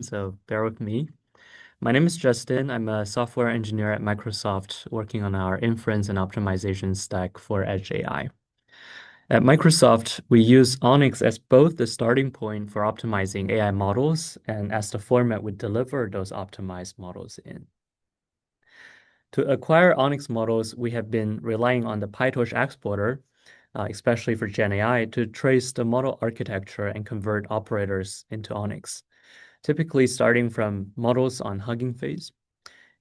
so bear with me. My name is Justin. I'm a software engineer at Microsoft working on our inference and optimization stack for Edge AI. At Microsoft, we use ONNX as both the starting point for optimizing AI models and as the format we deliver those optimized models in. To acquire ONNX models, we have been relying on the PyTorch exporter, especially for GenAI, to trace the model architecture and convert operators into ONNX. Typically starting from models on Hugging Face.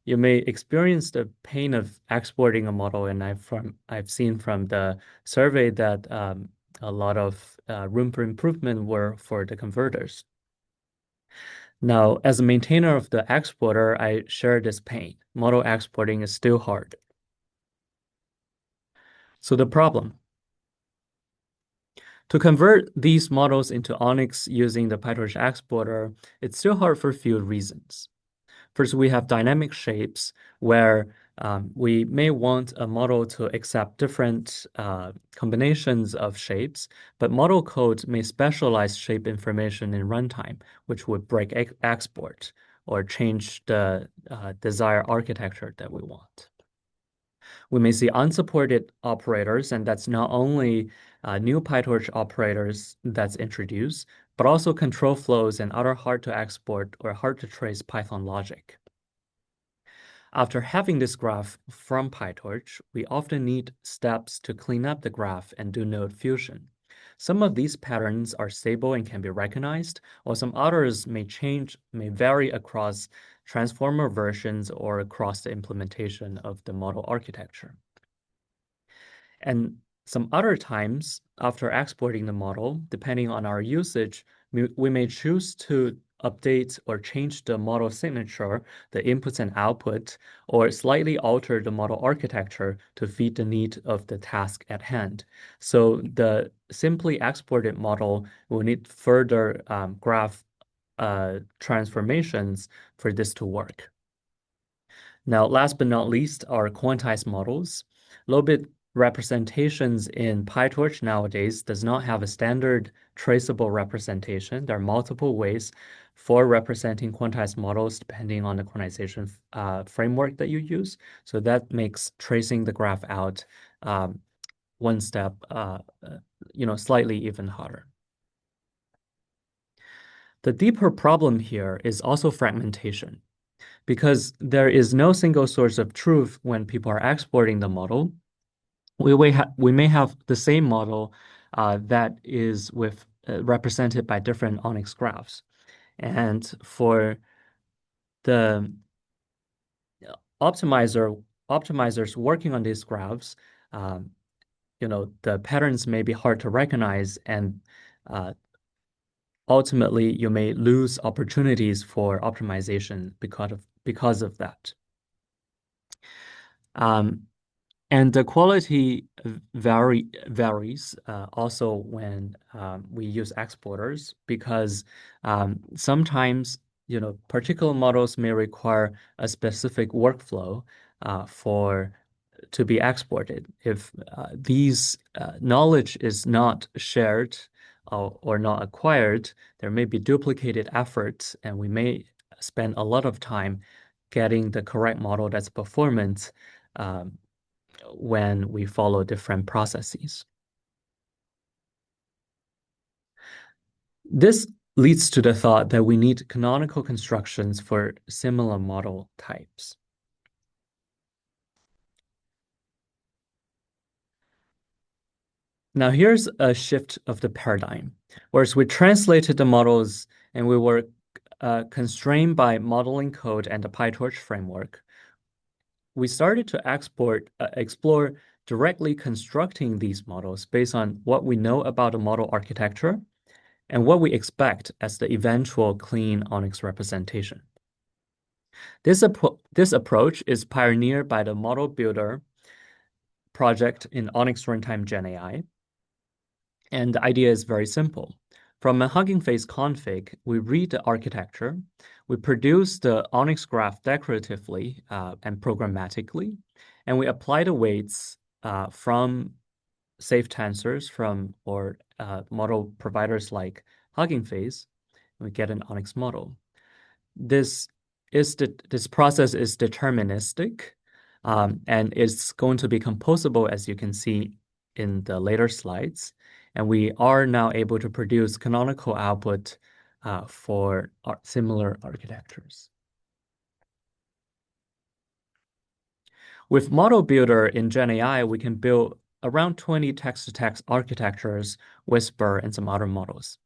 You may experience the pain of exporting a model, and I've seen from the survey that a lot of room for improvement were for the converters. Now, as a maintainer of the exporter, I share this pain. Model exporting is still hard. So the problem. To convert these models into ONNX using the PyTorch exporter, it's still hard for a few reasons. First, we have dynamic shapes where we may want a model to accept different combinations of shapes, but model code may specialize shape information in runtime, which would break export or change the desired architecture that we want. We may see unsupported operators, and that's not only new PyTorch operators that's introduced, but also control flows and other hard to export or hard to trace Python logic. After having this graph from PyTorch, we often need steps to clean up the graph and do node fusion. Some of these patterns are stable and can be recognized, while some others may vary across transformer versions or across the implementation of the model architecture. And some other times, after exporting the model, depending on our usage, we may choose to update or change the model signature, the inputs and output, or slightly alter the model architecture to feed the need of the task at hand. So the simply exported model will need further graph transformations for this to work. Now, last but not least, are quantized models. Low-bit representations in PyTorch nowadays does not have a standard traceable representation. There are multiple ways for representing quantized models depending on the quantization framework that you use. So that makes tracing the graph out one step, slightly even harder. The deeper problem here is also fragmentation. Because there is no single source of truth when people are exporting the model, we may have the same model that is represented by different ONNX graphs. And for the optimizers working on these graphs, the patterns may be hard to recognize, and ultimately you may lose opportunities for optimization because of that. And the quality varies also when we use exporters, because sometimes particular models may require a specific workflow to be exported. If these knowledge is not shared or not acquired, there may be duplicated efforts, and we may spend a lot of time getting the correct model that's performant when we follow different processes. This leads to the thought that we need canonical constructions for similar model types. Now here's a shift of the paradigm. Whereas we translated the models and we were constrained by modeling code and the PyTorch framework, we started to explore directly constructing these models based on what we know about the model architecture and what we expect as the eventual clean ONNX representation. This approach is pioneered by the Model Builder project in ONNX Runtime GenAI. And the idea is very simple. From a Hugging Face config, we read the architecture, we produce the ONNX graph decoratively and programmatically, and we apply the weights from safe tensors or model providers like Hugging Face. We get an ONNX model. this this process is deterministic, and it's going to be composable, as you can see in the later slides. And we are now able to produce canonical output for similar architectures. With Model Builder in GenAI, we can build around 20 text-to-text architectures, Whisper, and some other models.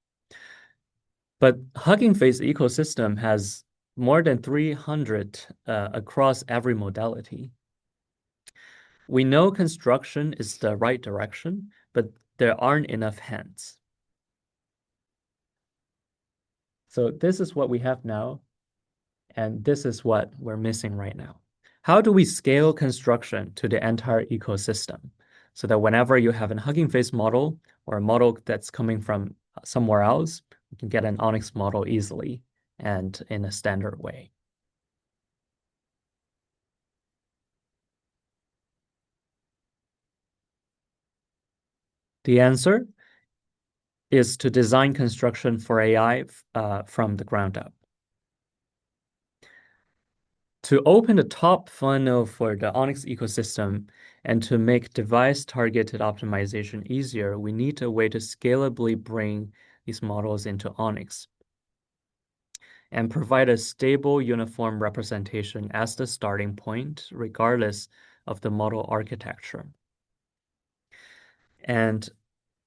But Hugging Face ecosystem has more than 300 across every modality. We know construction is the right direction, but there aren't enough hands. So this is what we have now, and this is what we're missing right now. How do we scale construction to the entire ecosystem so that whenever you have a Hugging Face model or a model that's coming from somewhere else, you can get an ONNX model easily and in a standard way? The answer is to design construction for AI from the ground up. To open the top funnel for the ONNX ecosystem and to make device-targeted optimization easier, we need a way to scalably bring these models into ONNX and provide a stable, uniform representation as the starting point, regardless of the model architecture. And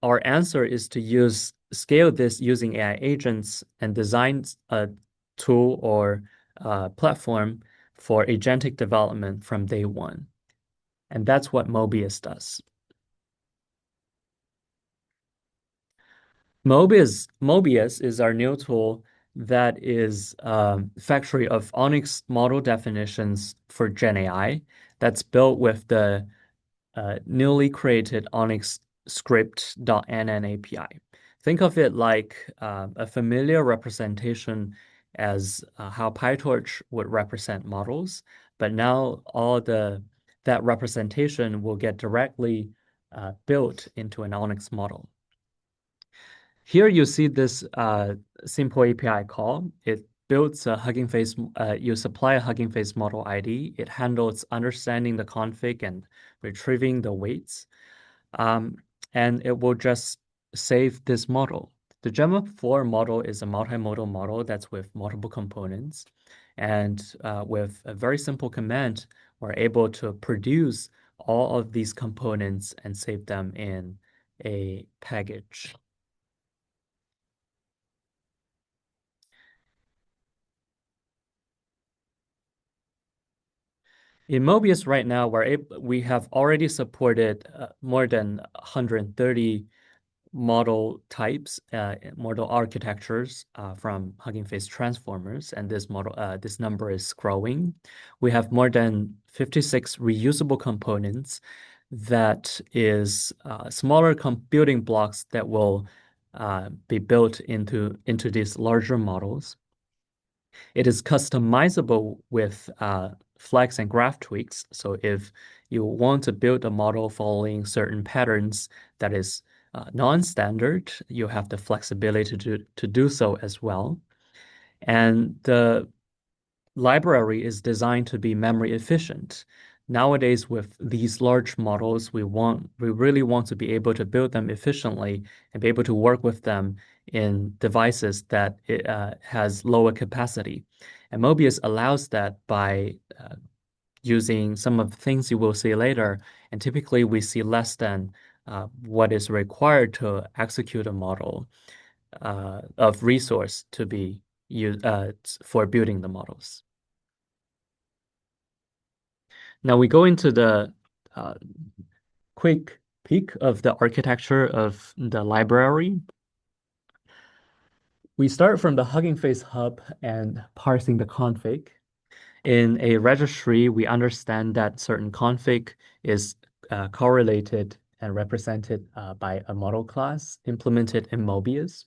our answer is to scale this using AI agents and design a tool or platform for agentic development from day one. And that's what Mobius does. Mobius is our new tool that is a factory of ONNX model definitions for GenAI that's built with the newly created ONNX script.nn API. Think of it like a familiar representation as how PyTorch would represent models, but now that representation will get directly built into an ONNX model. Here you see this simple API call. It builds a Hugging Face. You supply a Hugging Face model ID. It handles understanding the config and retrieving the weights. And it will just save this model. The Gemma 4 model is a multimodal model that's with multiple components. And with a very simple command, we're able to produce all of these components and save them in a package. In Mobius right now, we have already supported more than 130 model types, model architectures from Hugging Face transformers, and this number is growing. We have more than 56 reusable components that is smaller building blocks that will be built into these larger models. It is customizable with flex and graph tweaks. So if you want to build a model following certain patterns that is non-standard, you have the flexibility to do so as well. And the library is designed to be memory efficient. Nowadays, with these large models, we really want to be able to build them efficiently and be able to work with them in devices that has lower capacity. And Mobius allows that by using some of the things you will see later. And typically, we see less than what is required to execute a model of resource to be used for building the models. Now we go into the quick peek of the architecture of the library. We start from the Hugging Face hub and parsing the config. In a registry, we understand that certain config is correlated and represented by a model class implemented in Mobius.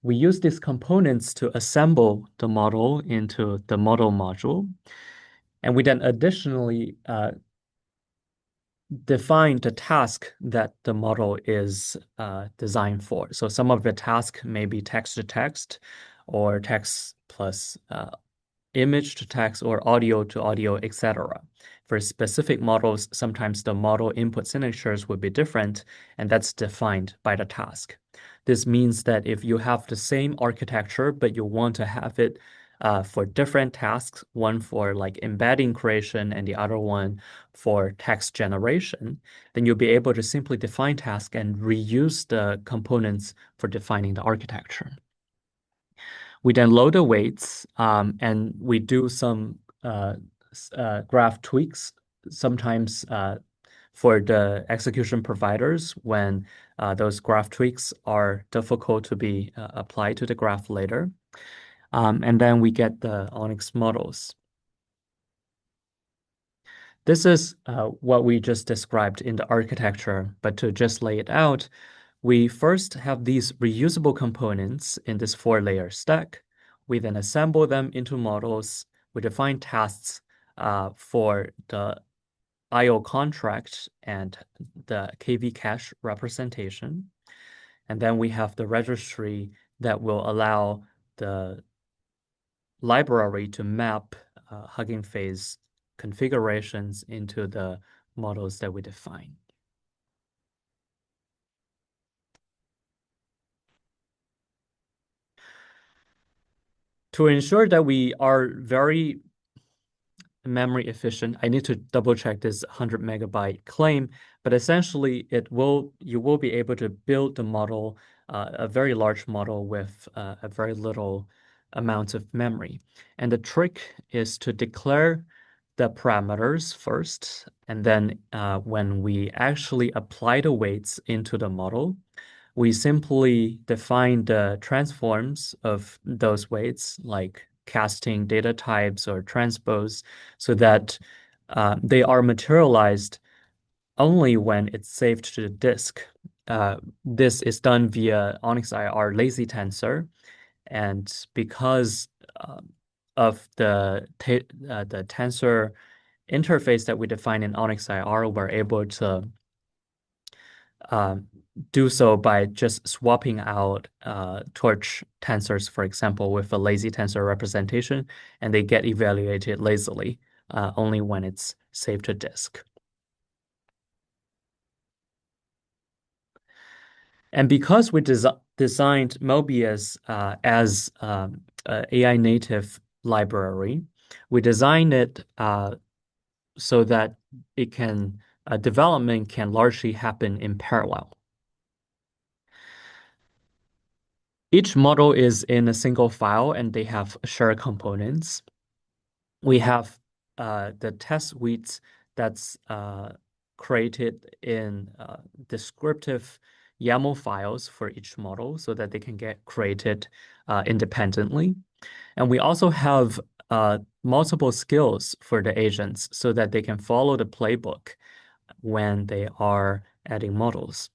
We use these components to assemble the model into the model module. And we then additionally define the task that the model is designed for. So some of the task may be text to text or text plus image to text or audio to audio, etc. For specific models, sometimes the model input signatures would be different, and that's defined by the task. This means that if you have the same architecture, but you want to have it for different tasks, one for like embedding creation and the other one for text generation, then you'll be able to simply define tasks and reuse the components for defining the architecture. We then load the weights and we do some graph tweaks, sometimes for the execution providers when those graph tweaks are difficult to be applied to the graph later. And then we get the ONNX models. This is what we just described in the architecture, but to just lay it out, we first have these reusable components in this 4-layer stack. We then assemble them into models. We define tasks for the IO contract and the KV cache representation. And then we have the registry that will allow the library to map Hugging Face configurations into the models that we define. To ensure that we are very memory efficient, I need to double check this 100 megabyte claim, but essentially you will be able to build the model, a very large model with a very little amount of memory. And the trick is to declare the parameters first, and then when we actually apply the weights into the model, we simply define the transforms of those weights, like casting data types or transpose, so that they are materialized only when it's saved to the disk. This is done via ONNX IR lazy tensor, and because of the tensor interface that we define in ONNX IR, we're able to do so by just swapping out torch tensors, for example, with a lazy tensor representation, and they get evaluated lazily only when it's saved to disk. And because we designed Mobius as an AI native library, we designed it so that development can largely happen in parallel. Each model is in a single file and they have shared components. We have the test suites that's created in descriptive YAML files for each model so that they can get created independently. And we also have multiple skills for the agents so that they can follow the playbook when they are adding models.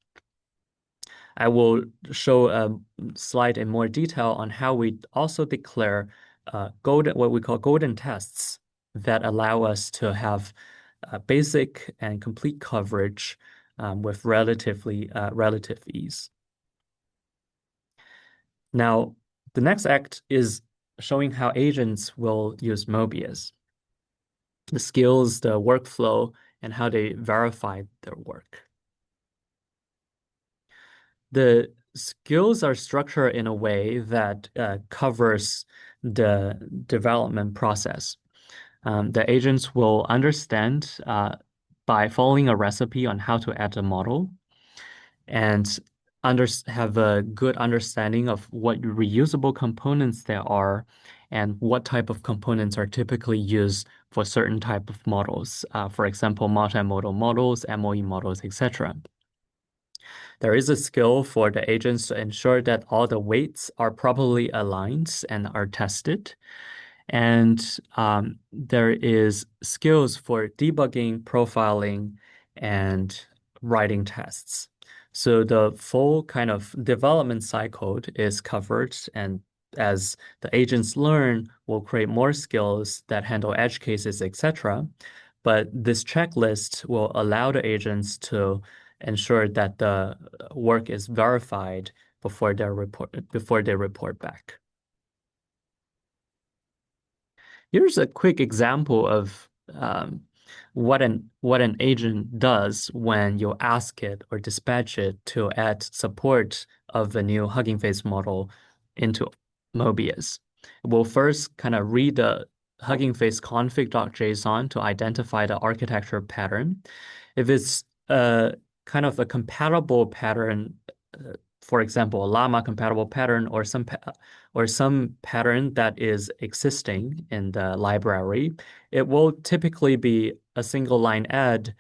I will show a slide in more detail on how we also declare what we call golden tests that allow us to have basic and complete coverage with relative ease. Now, the next act is showing how agents will use Mobius, the skills, the workflow, and how they verify their work. The skills are structured in a way that covers the development process. The agents will understand by following a recipe on how to add a model and have a good understanding of what reusable components there are and what type of components are typically used for certain type of models. For example, multimodal models, MOE models, etc. There is a skill for the agents to ensure that all the weights are properly aligned and are tested. And there is skills for debugging, profiling, and writing tests. So the full kind of development cycle is covered, and as the agents learn, we'll create more skills that handle edge cases, etc. But this checklist will allow the agents to ensure that the work is verified before they report back. Here's a quick example of what an agent does when you ask it or dispatch it to add support of the new Hugging Face model into Mobius. We'll first kind of read the Hugging Face config.json to identify the architecture pattern. If it's kind of a compatible pattern, for example, a llama compatible pattern or some pattern that is existing in the library, it will typically be a single line add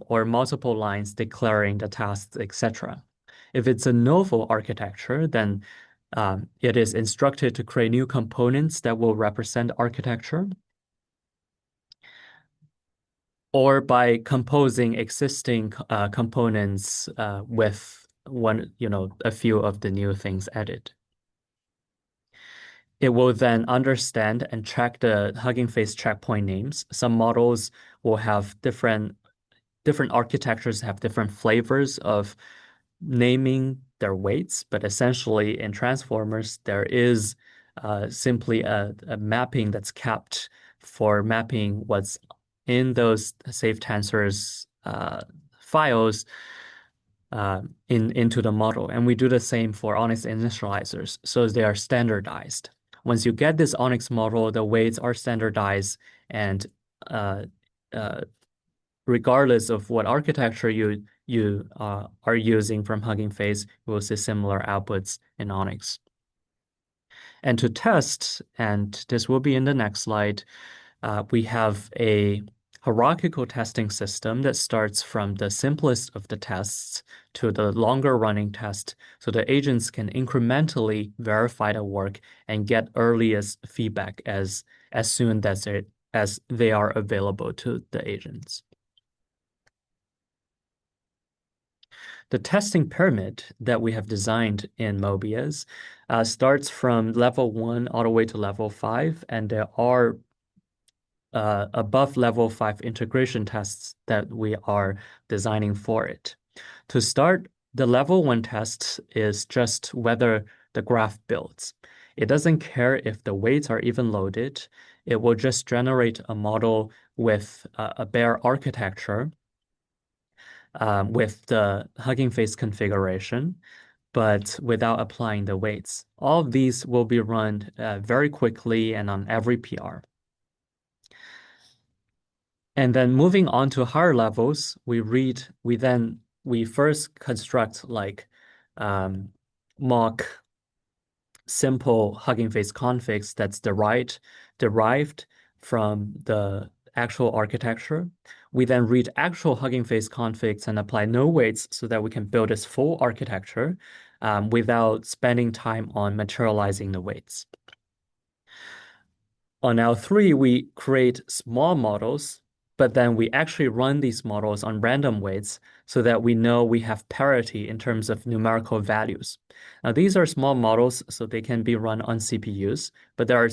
or multiple lines declaring the tasks, etc. If it's a novel architecture, then it is instructed to create new components that will represent architecture, or by composing existing components with a few of the new things added. It will then understand and track the Hugging Face checkpoint names. Some models will have different architectures have different flavors of naming their weights, but essentially in transformers, there is simply a mapping that's kept for mapping what's in those safe tensors files into the model. And we do the same for ONNX initializers, so they are standardized. Once you get this ONNX model, the weights are standardized, and uh, uh, regardless of what architecture you are using from Hugging Face, you will see similar outputs in ONNX. And to test, and this will be in the next slide, we have a hierarchical testing system that starts from the simplest of the tests to the longer running test, so the agents can incrementally verify the work and get earliest feedback as soon as they are available to the agents. The testing pyramid that we have designed in Mobius starts from level 1 all the way to level 5, and there are above level 5 integration tests that we are designing for it. To start, the level 1 test is just whether the graph builds. It doesn't care if the weights are even loaded. It will just generate a model with a bare architecture with the Hugging Face configuration, but without applying the weights. All of these will be run very quickly and on every PR. And then moving on to higher levels, we first construct like mock simple Hugging Face configs that's derived from the actual architecture. We then read actual Hugging Face configs and apply no weights so that we can build this full architecture without spending time on materializing the weights. On L3, we create small models, but then we actually run these models on random weights so that we know we have parity in terms of numerical values. Now, these are small models, so they can be run on CPUs, but there are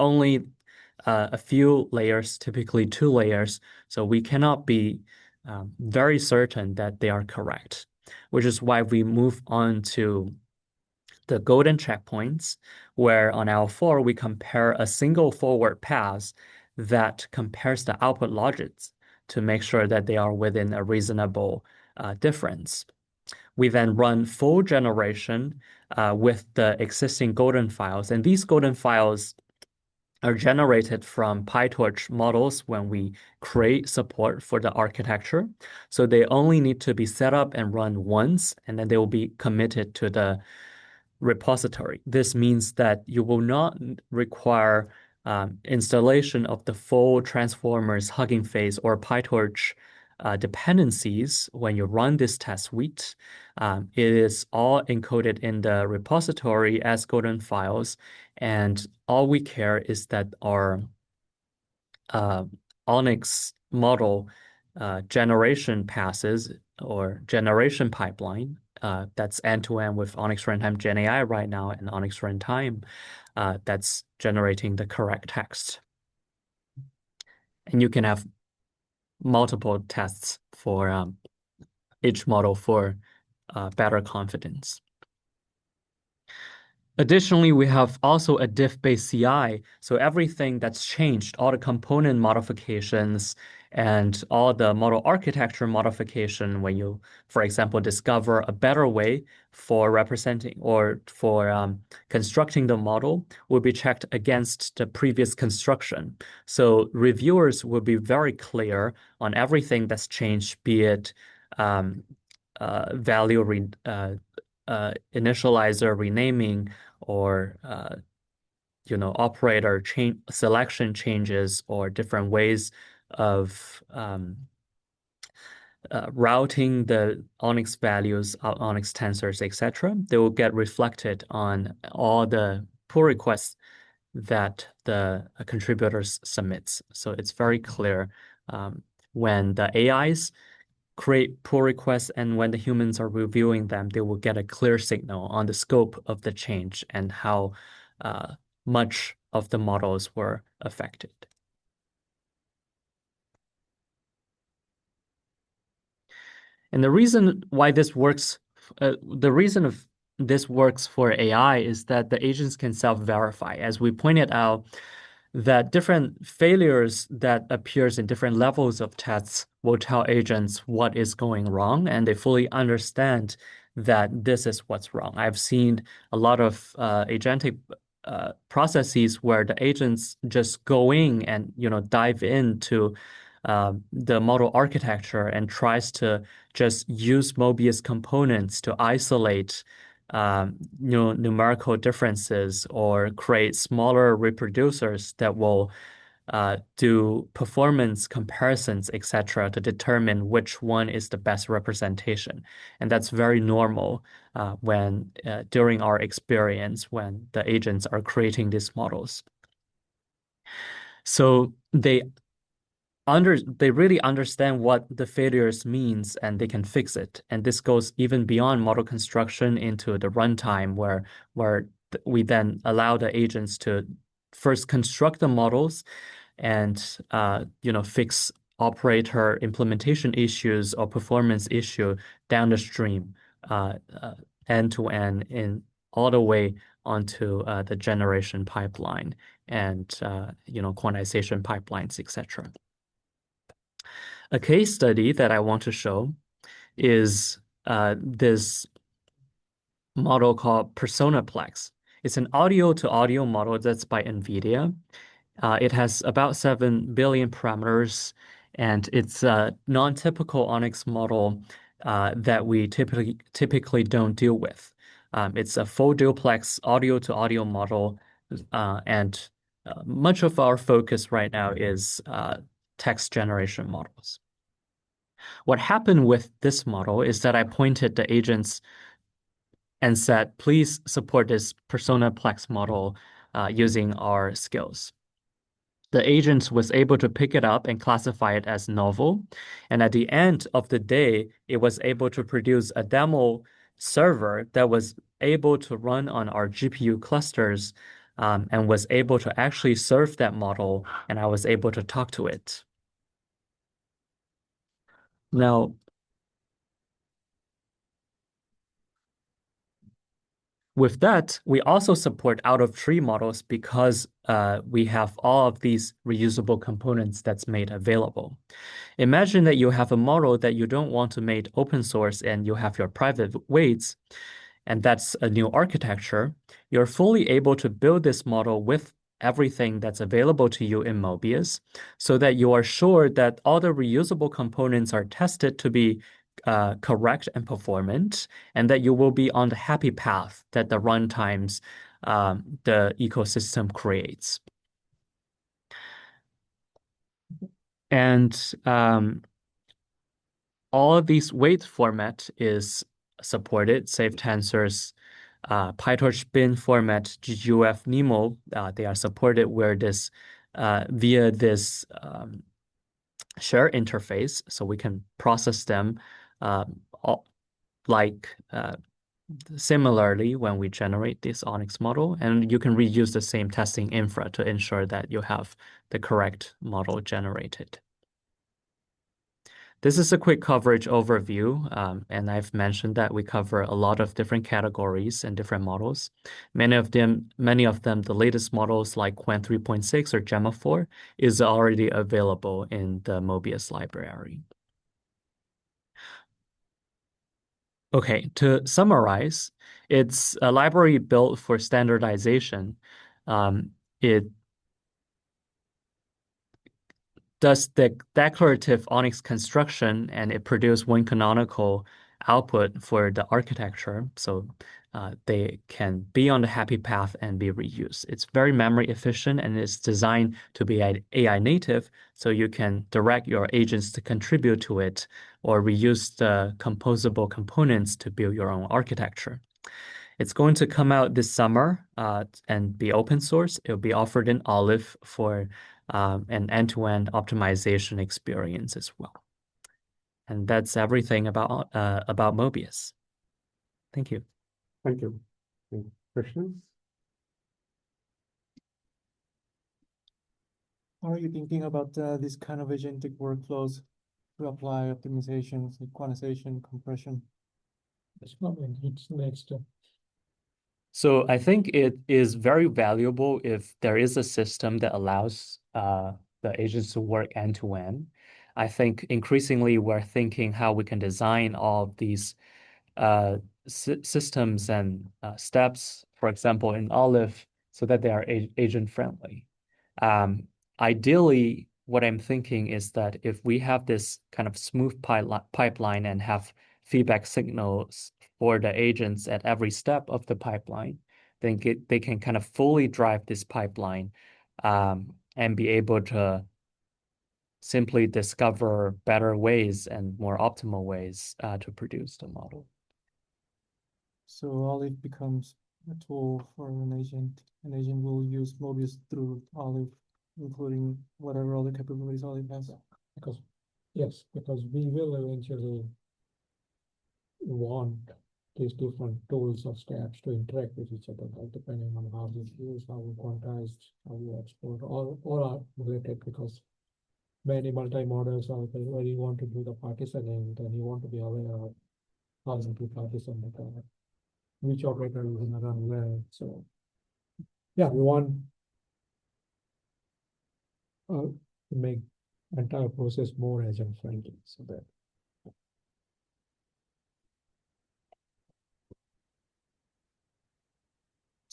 only a few layers, typically 2 layers, so we cannot be very certain that they are correct, which is why we move on to the golden checkpoints, where on L4 we compare a single forward pass that compares the output logics to make sure that they are within a reasonable difference. We then run full generation with the existing golden files, and these golden files are generated from PyTorch models when we create support for the architecture. So they only need to be set up and run once, and then they will be committed to the repository. This means that you will not require installation of the full transformers, Hugging Face, or PyTorch dependencies when you run this test suite. It is all encoded in the repository as golden files, and all we care is that our ONNX model generation passes or generation pipeline that's end-to-end with ONNX Runtime GenAI right now and ONNX Runtime that's generating the correct text. And you can have multiple tests for each model for better confidence. Additionally, we have also a diff-based CI. So everything that's changed, all the component modifications and all the model architecture modification, when you, for example, discover a better way for representing or for constructing the model, will be checked against the previous construction. So reviewers will be very clear on everything that's changed, be it um, value initializer renaming or operator change selection changes or different ways of routing the ONNX values, ONNX tensors, etc. They will get reflected on all the pull requests that the contributors submits. So it's very clear when the AIs create pull requests and when the humans are reviewing them, they will get a clear signal on the scope of the change and how much of the models were affected. And the reason why this works, the reason of this works for AI is that the agents can self-verify. As we pointed out, that different failures that appears in different levels of tests will tell agents what is going wrong, and they fully understand that this is what's wrong. I've seen a lot of agentic processes where the agents just go in and dive into the model architecture and tries to just use Mobius components to isolate numerical differences or create smaller reproducers that will do performance comparisons, etc., to determine which one is the best representation. And that's very normal when during our experience when the agents are creating these models. So they really understand what the failures means and they can fix it. And this goes even beyond model construction into the runtime where we then allow the agents to first construct the models and fix operator implementation issues or performance issue down the stream end to end in all the way onto the generation pipeline and quantization pipelines, etc. A case study that I want to show is this model called PersonaPlex. It's an audio-to-audio model that's by NVIDIA. It has about 7 billion parameters, and it's a non-typical ONNX model that we typically don't deal with. It's a full duplex audio-to-audio model, and much of our focus right now is text generation models. What happened with this model is that I pointed the agents and said, please support this PersonaPlex model using our skills. The agent was able to pick it up and classify it as novel. And at the end of the day, it was able to produce a demo server that was able to run on our GPU clusters and was able to actually serve that model. And I was able to talk to it. Now, with that, we also support out-of-tree models because we have all of these reusable components that's made available. Imagine that you have a model that you don't want to make open source and you have your private weights, and that's a new architecture. You're fully able to build this model with everything that's available to you in Mobius so that you are sure that all the reusable components are tested to be correct and performant, and that you will be on the happy path that the runtimes the ecosystem creates. And all of these weight format is supported, Safe Tensors, PyTorch bin format, GGUF NeMo, they are supported where this via this share interface, so we can process them similarly when we generate this ONNX model, and you can reuse the same testing infra to ensure that you have the correct model generated. This is a quick coverage overview, and I've mentioned that we cover a lot of different categories and different models. Many of them, the latest models like Qwen 3.6 or Gemma 4 is already available in the Mobius library. Okay, to summarize, it's a library built for standardization. It does the declarative ONNX construction and it produces one canonical output for the architecture. So they can be on the happy path and be reused. It's very memory efficient and it's designed to be AI native. So you can direct your agents to contribute to it or reuse the composable components to build your own architecture. It's going to come out this summer and be open source. It'll be offered in Olive for an end-to-end optimization experience as well. And that's everything about Mobius. Thank you. Thank you. Questions? How are you thinking about these kind of agentic workflows to apply optimizations, like quantization, compression? It's next. So I think it is very valuable if there is a system that allows the agents to work end to end. I think increasingly we're thinking how we can design all of these systems and steps, for example, in Olive, so that they are agent friendly. Ideally, what I'm thinking is that if we have this kind of smooth pipeline and have feedback signals for the agents at every step of the pipeline, then they can kind of fully drive this pipeline and be able to simply discover better ways and more optimal ways to produce the model. So Olive becomes a tool for an agent. An agent will use Mobius through Olive, including whatever other capabilities Olive has. Because we will eventually want these different tools or steps to interact with each other, right? Depending on how we use, how we quantize, how we export, all are related because many multi-models are where you want to do the partitioning, then you want to be aware of how to partition the which operator is going to run where. So yeah, we want to make entire process more agent friendly so that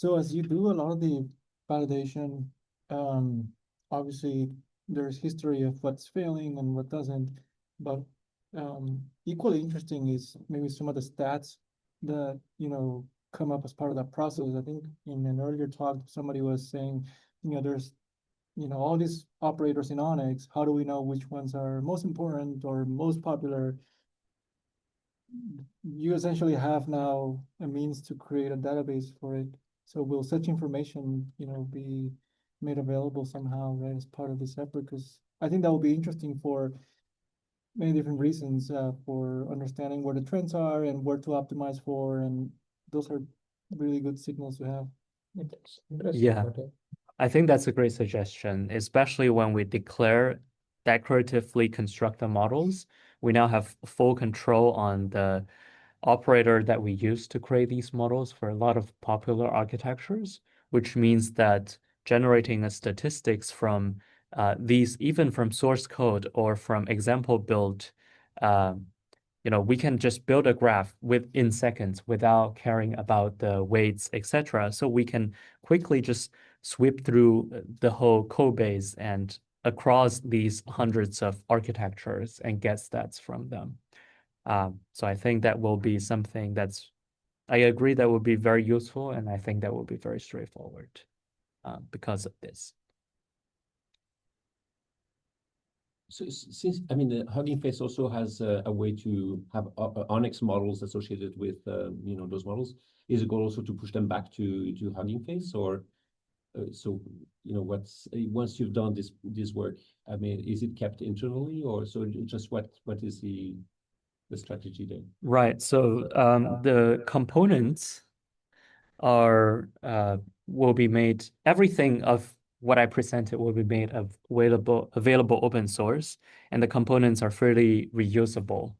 So as you do a lot of the validation, obviously there's history of what's failing and what doesn't, but equally interesting is maybe some of the stats that, come up as part of that process. I think in an earlier talk, somebody was saying, there's, all these operators in ONNX, how do we know which ones are most important or most popular? You essentially have now a means to create a database for it. So will such information, be made available somehow, right, as part of this effort? Because I think that will be interesting for many different reasons, for understanding where the trends are and where to optimize for, and those are really good signals to have. Yeah, I think that's a great suggestion, especially when we declare decoratively construct the models. We now have full control on the operator that we use to create these models for a lot of popular architectures, which means that generating a statistics from these, even from source code or from example build, we can just build a graph within seconds without caring about the weights, etc. So we can quickly just sweep through the whole code base and across these hundreds of architectures and get stats from them. So I think that will be something I agree that would be very useful, and I think that will be very straightforward because of this. So since, the Hugging Face also has a way to have ONNX models associated with, those models. Is the goal also to push them back to Hugging Face, or once you've done this work, is it kept internally, or so just what is the strategy there? Right. So the components will be made, everything of what I presented will be made available open source, and the components are fairly reusable.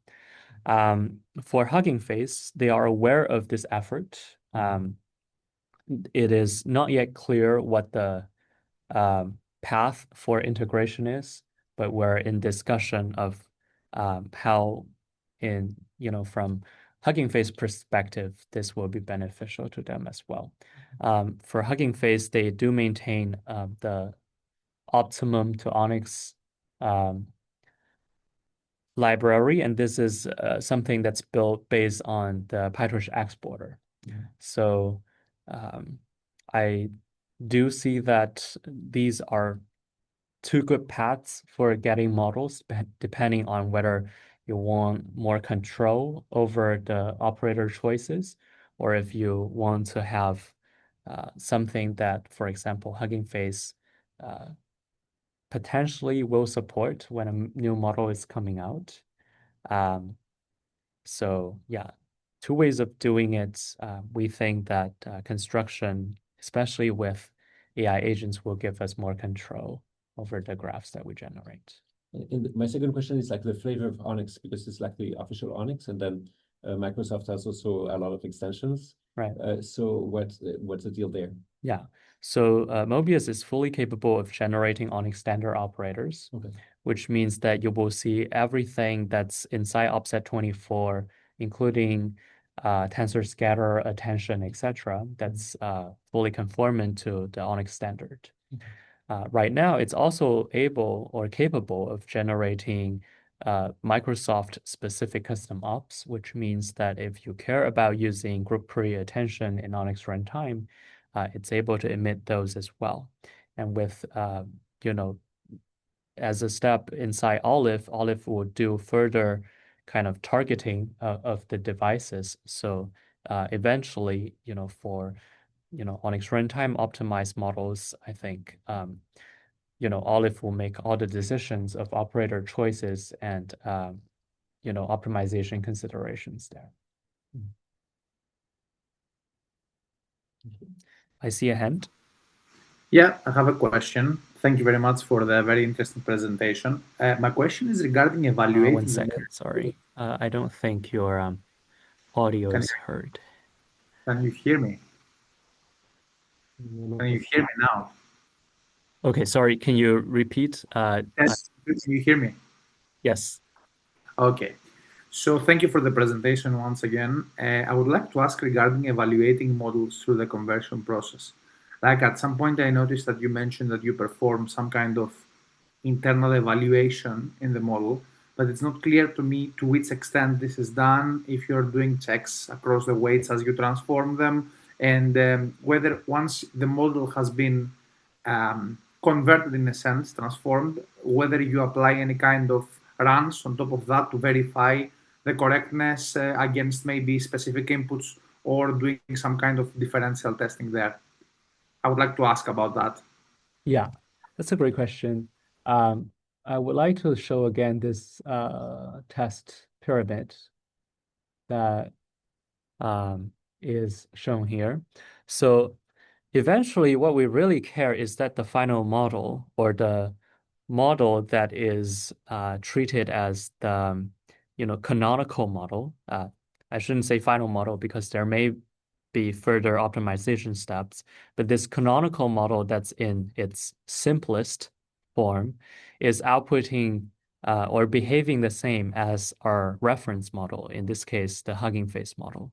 For Hugging Face, they are aware of this effort. It is not yet clear what the path for integration is, but we're in discussion of how, from Hugging Face perspective, this will be beneficial to them as well. For Hugging Face, they do maintain the optimum to ONNX library, and this is something that's built based on the PyTorch exporter. So I do see that these are two good paths for getting models, depending on whether you want more control over the operator choices, or if you want to have something that, for example, Hugging Face potentially will support when a new model is coming out. So yeah, two ways of doing it. We think that construction, especially with AI agents, will give us more control over the graphs that we generate. And my second question is like the flavor of ONNX, because it's like the official ONNX, and then Microsoft has also a lot of extensions. Right. So what's the deal there? Yeah. So Mobius is fully capable of generating ONNX standard operators, which means that you will see everything that's inside offset 24, including tensor scatter, attention, etc. That's fully conformant to the ONNX standard. Right now, it's also able or capable of generating Microsoft-specific custom ops, which means that if you care about using group query attention in ONNX runtime, it's able to emit those as well. And with, as a step inside Olive will do further kind of targeting of the devices. So eventually, for ONNX runtime optimized models, I think Olive will make all the decisions of operator choices and optimization considerations there. I see a hand. Yeah, I have a question. Thank you very much for the very interesting presentation. My question is regarding evaluating. 1 second, sorry. I don't think your audio is heard. Can you hear me? Can you hear me now? Okay, sorry. Can you repeat? Yes. Can you hear me? Yes. Okay. So thank you for the presentation once again. I would like to ask regarding evaluating models through the conversion process. Like at some point, I noticed that you mentioned that you perform some kind of internal evaluation in the model, but it's not clear to me to which extent this is done, if you're doing checks across the weights as you transform them, and whether once the model has been converted in a sense, transformed, whether you apply any kind of runs on top of that to verify the correctness against maybe specific inputs or doing some kind of differential testing there. I would like to ask about that. Yeah, that's a great question. I would like to show again this test pyramid that is shown here. So eventually, what we really care is that the final model or the model that is treated as the canonical model. I shouldn't say final model because there may be further optimization steps, but this canonical model that's in its simplest form is outputting or behaving the same as our reference model, in this case, the Hugging Face model.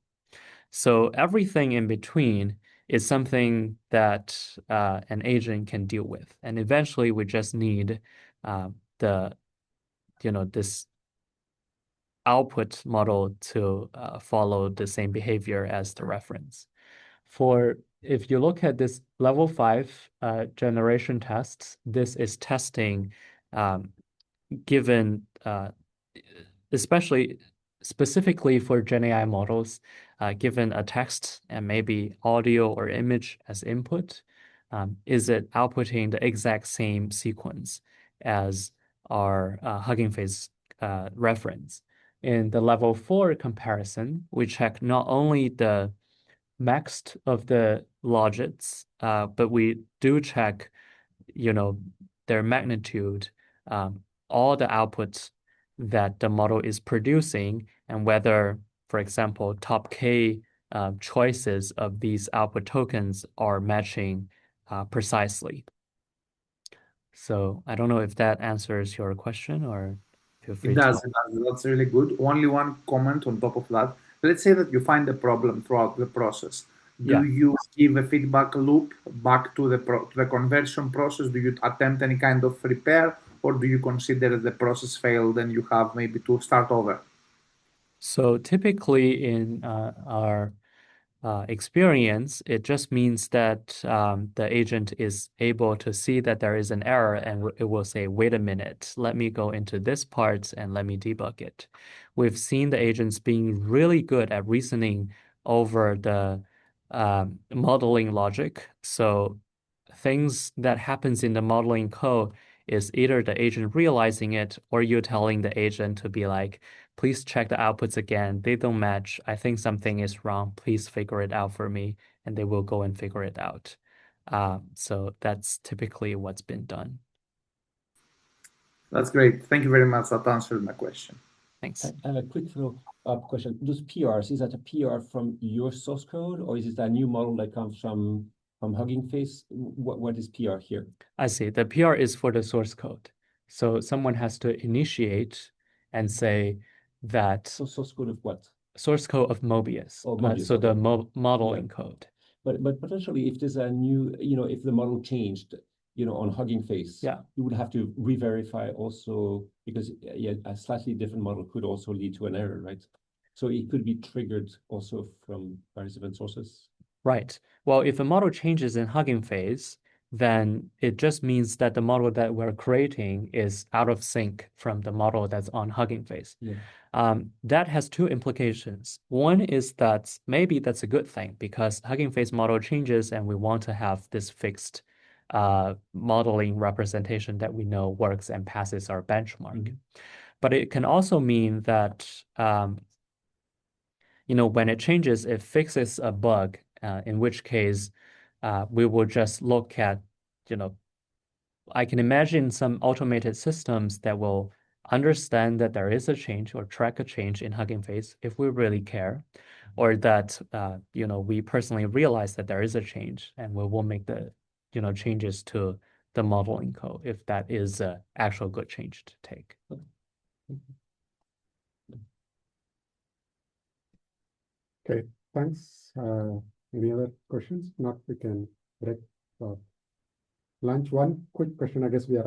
So everything in between is something that an agent can deal with. And eventually we just need this output model to follow the same behavior as the reference. If you look at this level 5 generation tests, this is testing given especially specifically for GenAI models, given a text and maybe audio or image as input, is it outputting the exact same sequence as our Hugging Face reference? In the level 4 comparison, we check not only the max of the logits, but we do check their magnitude, all the outputs that the model is producing, and whether, for example, top K choices of these output tokens are matching precisely. So I don't know if that answers your question, or feel free It to. does, it does. That's really good. Only one comment on top of that. Let's say that you find a problem throughout the process. Yeah. Do you give a feedback loop back to the conversion process? Do you attempt any kind of repair, or do you consider the process failed and you have maybe to start over? So typically in our experience, it just means that the agent is able to see that there is an error, and it will say, wait a minute, let me go into this part and let me debug it. We've seen the agents being really good at reasoning over the modeling logic. So things that happens in the modeling code is either the agent realizing it, or you telling the agent to be like, please check the outputs again. They don't match. I think something is wrong. Please figure it out for me. And they will go and figure it out. So that's typically what's been done. That's great. Thank you very much. That answered my question. Thanks. I have a quick follow-up question. Those PRs, is that a PR from your source code, or is it a new model that comes from Hugging Face? What is PR here? I see. The PR is for the source code. So someone has to initiate and say that So source code of what? source code of Mobius. Oh, Mobius, So the okay. modeling code. But potentially, if there's a new, if the model changed, on Hugging Face, Yeah. you would have to re-verify also, because a slightly different model could also lead to an error, right? So it could be triggered also from various different sources. Right. Well, if a model changes in Hugging Face, then it just means that the model that we're creating is out of sync from the model that's on Hugging Face. Yeah. That has two implications. One is that maybe that's a good thing, because Hugging Face model changes and we want to have this fixed modeling representation that we know works and passes our benchmark. But it can also mean that when it changes, it fixes a bug, in which case we will just look at, I can imagine some automated systems that will understand that there is a change or track a change in Hugging Face if we really care, or that, we personally realize that there is a change, and we will make the, changes to the modeling code if that is an actual good change to take. Okay, thanks. Any other questions? Not, we can break for lunch. One quick question. I guess we are